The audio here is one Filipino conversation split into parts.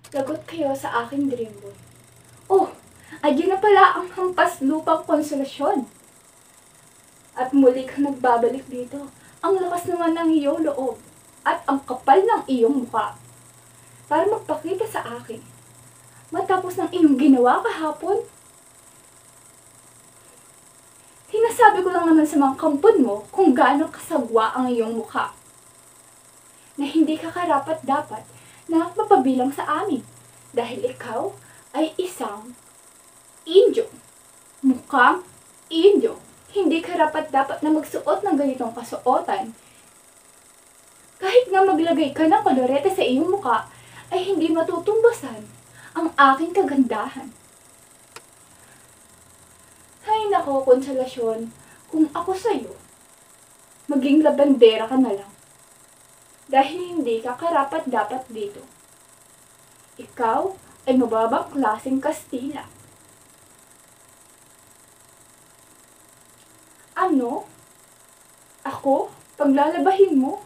Lagot kayo sa aking dream boy. Oh, ayun na pala ang hampas lupang konsolasyon. At muli kang nagbabalik dito. Ang lakas naman ng iyong loob at ang kapal ng iyong mukha para magpakita sa akin. Matapos ng iyong ginawa kahapon, sinasabi ko lang naman sa mga kampon mo kung gaano kasagwa ang iyong mukha. Na hindi ka karapat-dapat na mapabilang sa amin dahil ikaw ay isang Indio. Mukhang Indio. Hindi karapat-dapat na magsuot ng ganitong kasuotan. Kahit nga maglagay ka ng kolorete sa iyong mukha, ay hindi matutumbasan ang aking kagandahan. Hay nako, konsolasyon, kung ako sa'yo, maging labandera ka na lang. Dahil hindi ka karapat-dapat dito. Ikaw ay mababang klaseng Kastila. Ano? Ako? Paglalabahin mo?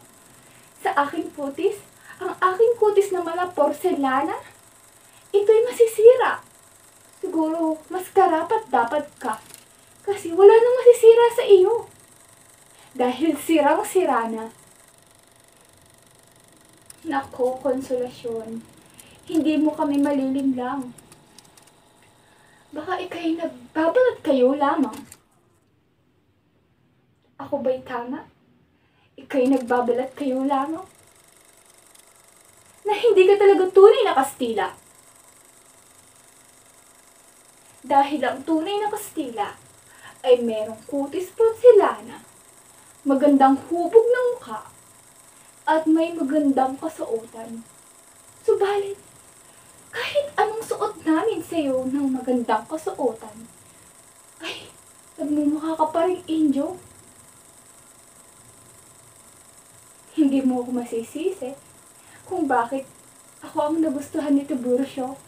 Sa aking kutis? Ang aking kutis na mala porselana? Ito'y masisira. Siguro, mas karapat-dapat ka. Kasi wala nang masisira sa iyo. Dahil sirang-sira na. Nako, konsolasyon. Hindi mo kami malilinlang. Baka ikay nagbabalat kayo lamang. Ako ba'y tama? Ika'y nagbabalat kayo lamang? Na hindi ka talaga tunay na Kastila. Dahil ang tunay na Kastila ay merong kutis porselana, magandang hubog ng mukha, at may magandang kasuotan. Subalit, kahit anong suot namin sa iyo ng magandang kasuotan, ay nagmumukha ka pa rin Indio. Hindi mo ako masisisi kung bakit ako ang nagustuhan ni Tiburcio.